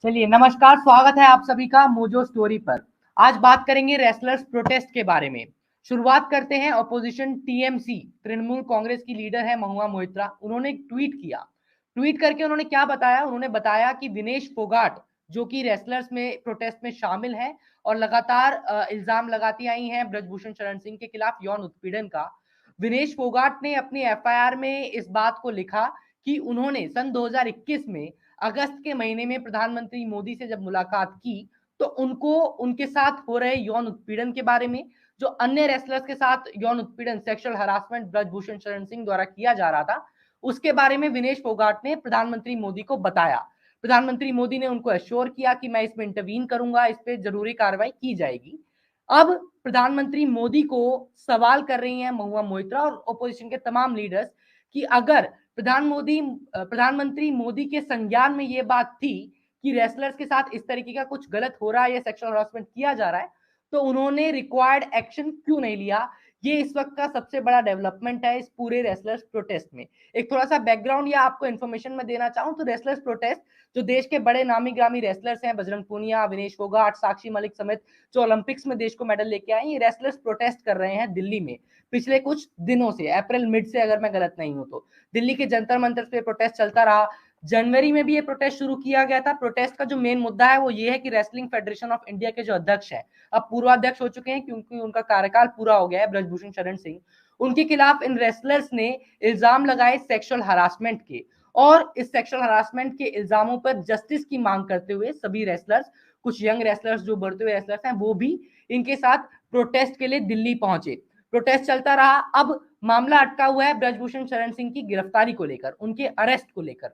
चलिए नमस्कार, स्वागत है आप सभी का मोजो स्टोरी पर। आज बात करेंगे रेसलर्स प्रोटेस्ट के बारे में। शुरुआत करते हैं। ऑपोजिशन टीएमसी तृणमूल कांग्रेस की लीडर है महुआ मोइत्रा। उन्होंने एक ट्वीट किया। ट्वीट करके उन्होंने क्या बताया? उन्होंने बताया कि विनेश फोगाट जो कि रेसलर्स में प्रोटेस्ट में शामिल है और लगातार इल्जाम लगाती आई हैं ब्रजभूषण शरण सिंह के खिलाफ यौन उत्पीड़न का। विनेश फोगाट ने अपनी एफआईआर में इस बात को लिखा कि उन्होंने सन 2021 में अगस्त के महीने में प्रधानमंत्री मोदी से जब मुलाकात की तो उनको उनके साथ हो रहे यौन उत्पीड़न के बारे में, जो अन्य रेसलर्स के साथ यौन उत्पीड़न सेक्सुअल हरासमेंट ब्रजभूषण शरण सिंह द्वारा किया जा रहा था, उसके बारे में विनेश फोगाट ने प्रधानमंत्री मोदी को बताया। प्रधानमंत्री मोदी ने उनको एश्योर किया कि मैं इसमें इंटरवीन करूंगा, इस पर जरूरी कार्रवाई की जाएगी। अब प्रधानमंत्री मोदी को सवाल कर रही हैं महुआ मोइत्रा और ओपोजिशन के तमाम लीडर्स कि अगर प्रधानमंत्री मोदी के संज्ञान में ये बात थी कि रेसलर्स के साथ इस तरीके का कुछ गलत हो रहा है या सेक्सुअल हरासमेंट किया जा रहा है, तो उन्होंने रिक्वायर्ड एक्शन क्यों नहीं लिया? ये इस वक्त का सबसे बड़ा डेवलपमेंट है इस पूरे रेसलर्स प्रोटेस्ट में। एक थोड़ा सा बैकग्राउंड या आपको इन्फॉर्मेशन में देना चाहूं तो रेसलर्स प्रोटेस्ट, जो देश के बड़े नामी ग्रामी रेसलर्स हैं, बजरंग पूनिया, विनेश फोगाट, साक्षी मलिक समेत जो ओलंपिक्स में देश को मेडल लेके आए, ये रेसलर्स प्रोटेस्ट कर रहे हैं दिल्ली में पिछले कुछ दिनों से, अप्रैल मिड से, अगर मैं गलत नहीं हूं तो। दिल्ली के जंतर मंतर पे प्रोटेस्ट चलता रहा। जनवरी में भी ये प्रोटेस्ट शुरू किया गया था। प्रोटेस्ट का जो मेन मुद्दा है वो ये है कि रेसलिंग फेडरेशन ऑफ इंडिया के जो अध्यक्ष हैं, अब पूर्वाध्यक्ष हो चुके हैं क्योंकि उनका कार्यकाल पूरा हो गया है, ब्रजभूषण शरण सिंह, उनके खिलाफ इन रेसलर्स ने इल्जाम लगाए सेक्सुअल हरासमेंट के। और इस सेक्सुअल हरासमेंट के इल्जामों पर जस्टिस की मांग करते हुए सभी रेसलर्स, कुछ यंग रेसलर्स जो बढ़ते हुए रेसलर्स हैं, वो भी इनके साथ प्रोटेस्ट के लिए दिल्ली पहुंचे। प्रोटेस्ट चलता रहा। अब मामला अटका हुआ है ब्रजभूषण शरण सिंह की गिरफ्तारी को लेकर, उनके अरेस्ट को लेकर,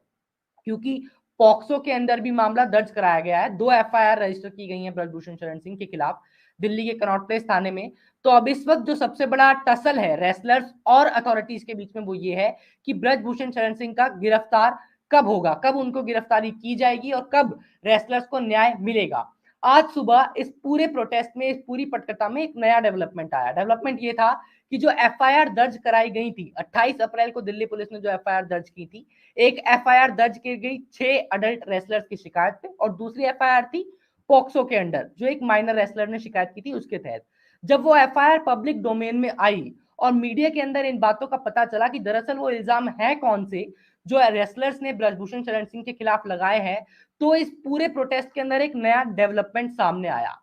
क्योंकि पॉक्सो के अंदर भी मामला दर्ज कराया गया है। 2 एफआईआर रजिस्टर की गई हैं ब्रजभूषण शरण सिंह के खिलाफ दिल्ली के कनॉट प्लेस थाने में। तो अब इस वक्त जो सबसे बड़ा टसल है रेसलर्स और अथॉरिटीज के बीच में वो ये है कि ब्रजभूषण शरण सिंह का गिरफ्तार कब होगा, कब उनको गिरफ्तारी की जाएगी और कब रेसलर्स को न्याय मिलेगा। आज सुबह इस पूरे प्रोटेस्ट में, इस पूरी पटकथा में एक नया डेवलपमेंट आया। डेवलपमेंट ये था कि जो एफआईआर दर्ज कराई गई थी 28 अप्रैल को, दिल्ली पुलिस ने जो एफआईआर दर्ज की थी, एक एफआईआर दर्ज की गई 6 अडल्ट रेसलर्स की शिकायत पे और दूसरी एफआईआर थी पॉक्सो के अंडर, जो एक माइनर रेसलर ने शिकायत की थी उसके तहत। जब वो एफआईआर पब्लिक डोमेन में आई और मीडिया के अंदर इन बातों का पता चला कि दरअसल वो इल्जाम है कौन से जो रेसलर्स ने ब्रजभूषण शरण सिंह के खिलाफ लगाए हैं, तो इस पूरे प्रोटेस्ट के अंदर एक नया डेवलपमेंट सामने आया।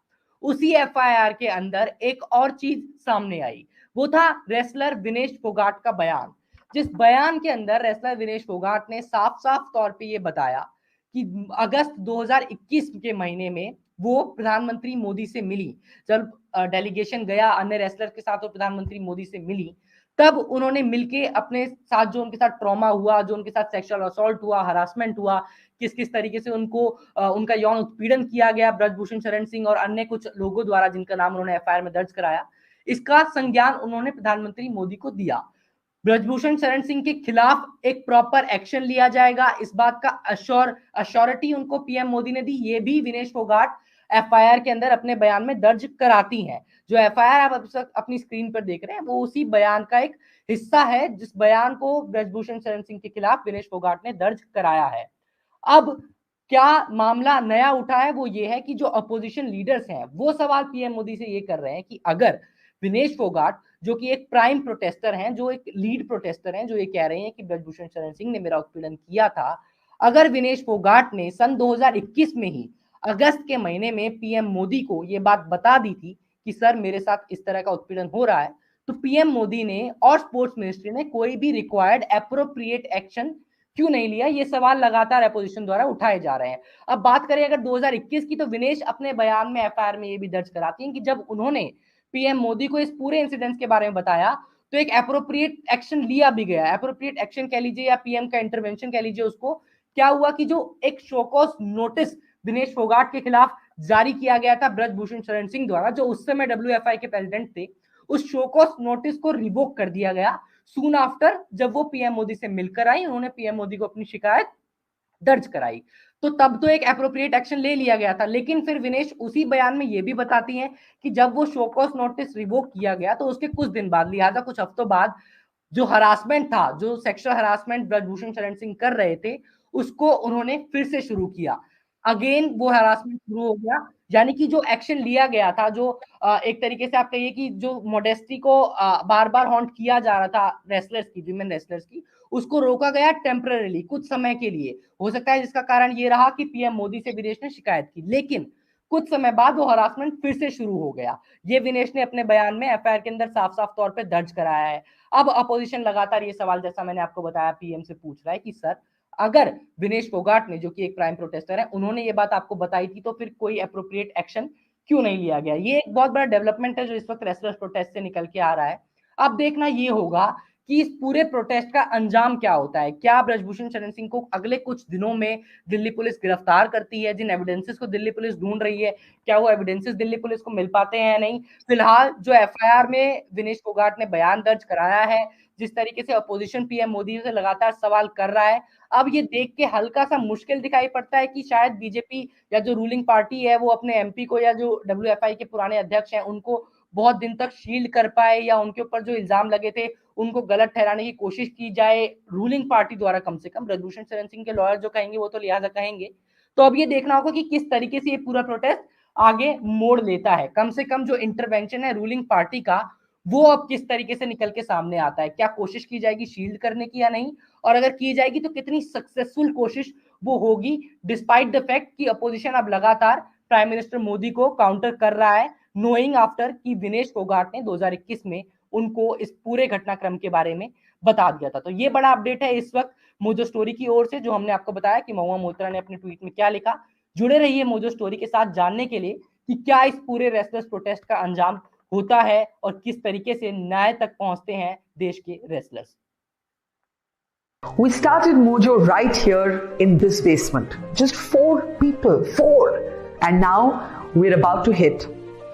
उसी एफआईआर के अंदर एक और चीज सामने आई, वो था रेसलर विनेश फोगाट का बयान। जिस बयान के अंदर रेसलर विनेश फोगाट ने साफ साफ तौर पे ये बताया कि अगस्त 2021 के महीने में वो प्रधानमंत्री मोदी से मिली। जब डेलीगेशन गया अन्य रेसलर के साथ और प्रधानमंत्री मोदी से मिली, तब उन्होंने मिलके अपने साथ जो उनके साथ ट्रॉमा हुआ, जो उनके साथ सेक्सुअल असॉल्ट हुआ, हरासमेंट हुआ, किस किस तरीके से उनको उनका यौन उत्पीड़न किया गया ब्रजभूषण शरण सिंह और अन्य कुछ लोगों द्वारा जिनका नाम उन्होंने एफआईआर में दर्ज कराया, इसका संज्ञान उन्होंने प्रधानमंत्री मोदी को दिया। ब्रजभूषण शरण सिंह के खिलाफ एक प्रॉपर एक्शन लिया जाएगा, इस बात का अश्योरिटी उनको पीएम मोदी ने दी। ये भी विनेश फोगाट एफआईआर के अंदर अपने बयान में दर्ज कराती हैं। जो एफआईआर आप अपनी स्क्रीन पर देख रहे हैं वो उसी बयान का एक हिस्सा है, जिस बयान को ब्रजभूषण शरण सिंह के खिलाफ विनेश फोगाट ने दर्ज कराया है। अब क्या मामला नया उठा है वो ये है कि जो अपोजिशन लीडर्स हैं वो सवाल पीएम मोदी से ये कर रहे हैं कि अगर विनेश फोगाट, जो कि एक प्राइम प्रोटेस्टर हैं, जो एक लीड प्रोटेस्टर हैं, जो ये कह रहे हैं कि ब्रजभूषण शरण सिंह ने मेरा उत्पीड़न किया था, अगर विनेश फोगाट ने सन 2021 में ही अगस्त के महीने में पीएम मोदी को ये बात बता दी थी कि सर मेरे साथ इस तरह का उत्पीड़न हो रहा है, तो पीएम मोदी ने और स्पोर्ट्स मिनिस्ट्री ने कोई भी रिक्वायर्ड एप्रोप्रिएट एक्शन क्यों नहीं लिया? ये सवाल लगातार अपोजिशन द्वारा उठाए जा रहे हैं। अब बात करें अगर 2021 की, तो विनेश अपने बयान में एफआईआर में ये भी दर्ज कराती हैं कि जब उन्होंने पीएम मोदी को इस पूरे इंसिडेंट के बारे में बताया तो एक एप्रोप्रिएट एक्शन लिया भी गया। एप्रोप्रिएट एक्शन कह लीजिए या पीएम का इंटरवेंशन कह लीजिए उसको। क्या हुआ कि जो एक शोकॉज नोटिस विनेश फोगाट के खिलाफ जारी किया गया था ब्रजभूषण शरण सिंह द्वारा, जो उस समय डब्ल्यूएफआई के प्रेसिडेंट थे, उस शोकॉज नोटिस को रिवोक कर दिया गया सून आफ्टर। जब वो पीएम मोदी से मिलकर आई, उन्होंने पीएम मोदी को अपनी शिकायत दर्ज कराई, तो तब तो एक एप्रोप्रिएट एक्शन ले लिया गया था। लेकिन फिर विनेश उसी बयान में ये भी बताती हैं कि जब वो शोकॉज नोटिस रिवोक किया गया तो उसके कुछ दिन बाद, लिहाजा कुछ हफ्तों बाद, जो हरासमेंट था, जो सेक्सुअल हरासमेंट ब्रजभूषण शरण सिंह कर रहे थे, उसको उन्होंने फिर से शुरू किया। अगेन वो हरासमेंट शुरू हो गया। यानी कि जो एक्शन लिया गया था, जो एक तरीके से आप कहिए कि जो मॉडेस्टी को बार बार हॉन्ट किया जा रहा था रेसलर्स की, विमेन रेसलर्स की, उसको रोका गया टेम्पररीली, कुछ समय के लिए। हो सकता है जिसका कारण ये रहा कि पीएम मोदी से विनेश ने शिकायत की, लेकिन कुछ समय बाद वो हरासमेंट फिर से शुरू हो गया। ये विनेश ने अपने बयान में एफआईआर के अंदर साफ साफ तौर पे दर्ज कराया है। अब अपोजिशन लगातार ये सवाल, जैसा मैंने आपको बताया, पीएम से पूछ रहा है कि सर, अगर विनेश फोगाट ने, जो कि एक प्राइम प्रोटेस्टर है, उन्होंने ये बात आपको बताई थी, तो फिर कोई अप्रोप्रिएट एक्शन क्यों नहीं लिया गया? ये एक बहुत बड़ा डेवलपमेंट है जो इस वक्त रेसलर्स प्रोटेस्ट से निकल के आ रहा है। अब देखना ये होगा कि इस पूरे प्रोटेस्ट का अंजाम क्या होता है। क्या ब्रजभूषण शरण सिंह को अगले कुछ दिनों में दिल्ली पुलिस गिरफ्तार करती है? जिन एविडेंसेस को दिल्ली पुलिस ढूंढ रही है, क्या वो एविडेंसेस दिल्ली पुलिस को मिल पाते हैं या नहीं? फिलहाल जो एफआईआर में विनेश फोगाट ने बयान दर्ज कराया है, जिस तरीके से अपोजिशन पीएम मोदी से लगातार सवाल कर रहा है, अब ये देख के हल्का सा मुश्किल दिखाई पड़ता है कि शायद बीजेपी या जो रूलिंग पार्टी है वो अपने एमपी को, या जो डब्ल्यूएफआई के पुराने अध्यक्ष हैं, उनको बहुत दिन तक शील्ड कर पाए, या उनके ऊपर जो इल्जाम लगे थे उनको गलत ठहराने की कोशिश की जाए रूलिंग पार्टी द्वारा। कम से कम ब्रजभूषण शरण सिंह के लॉयर जो कहेंगे वो तो लिहाजा कहेंगे। तो अब ये देखना होगा कि किस तरीके से ये पूरा प्रोटेस्ट आगे मोड़ लेता है। कम से कम जो इंटरवेंशन है रूलिंग पार्टी का, वो अब किस तरीके से निकल के सामने आता है। क्या कोशिश की जाएगी शील्ड करने की या नहीं, और अगर की जाएगी तो कितनी सक्सेसफुल कोशिश वो होगी, डिस्पाइट द फैक्ट कि अपोजिशन अब लगातार प्राइम मिनिस्टर मोदी को काउंटर कर रहा है, नोइंग आफ्टर कि विनेश फोगाट ने 2021 में उनको इस पूरे घटनाक्रम के बारे में बता दिया था। तो ये बड़ा अपडेट है इस वक्त मोजो स्टोरी की ओर से, जो हमने आपको बताया कि महुआ मोइत्रा ने अपने ट्वीट में क्या लिखा। जुड़े रहिए मोजो स्टोरी के साथ जानने के लिए कि क्या इस पूरे रेसलर्स प्रोटेस्ट का अंजाम होता है और किस तरीके से न्याय तक पहुंचते हैं देश के wrestlers. We started Mojo right here in this basement. Just 4 people, 4. And now we're about to hit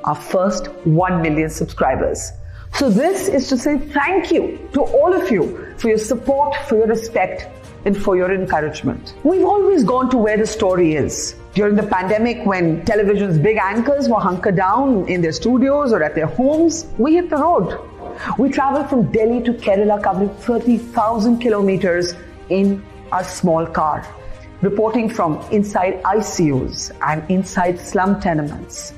our first 1 million subscribers. So this is to say thank you to all of you for your support, for your respect, and for your encouragement. We've always gone to where the story is. During the pandemic, when television's big anchors were hunkered down in their studios or at their homes, we hit the road. We traveled from Delhi to Kerala, covering 30,000 kilometers in our small car, reporting from inside ICUs and inside slum tenements.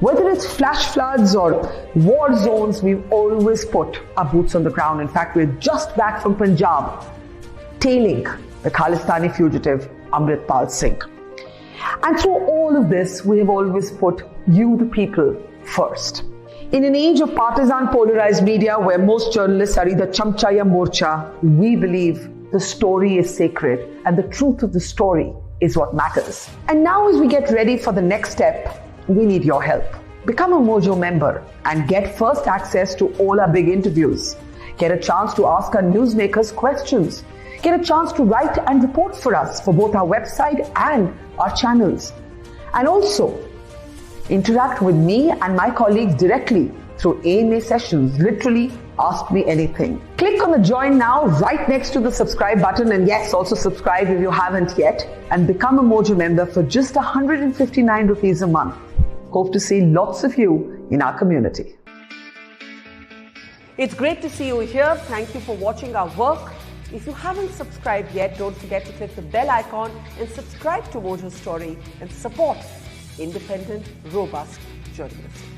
Whether it's flash floods or war zones, we've always put our boots on the ground. In fact, we're just back from Punjab, tailing the Khalistani fugitive Amritpal Singh. And through all of this, we have always put you, the people, first. In an age of partisan polarized media where most journalists are either chamcha ya morcha, we believe the story is sacred and the truth of the story is what matters. And now as we get ready for the next step, we need your help. Become a Mojo member and get first access to all our big interviews. Get a chance to ask our newsmakers questions. Get a chance to write and report for us for both our website and our channels. And also, interact with me and my colleagues directly through AMA sessions. Literally, ask me anything. Click on the join now right next to the subscribe button, and yes, also subscribe if you haven't yet, and become a Mojo member for just 159 rupees a month. Hope to see lots of you in our community. It's great to see you here. Thank you for watching our work. If you haven't subscribed yet, don't forget to click the bell icon and subscribe to Mojo Story and support independent, robust journalism.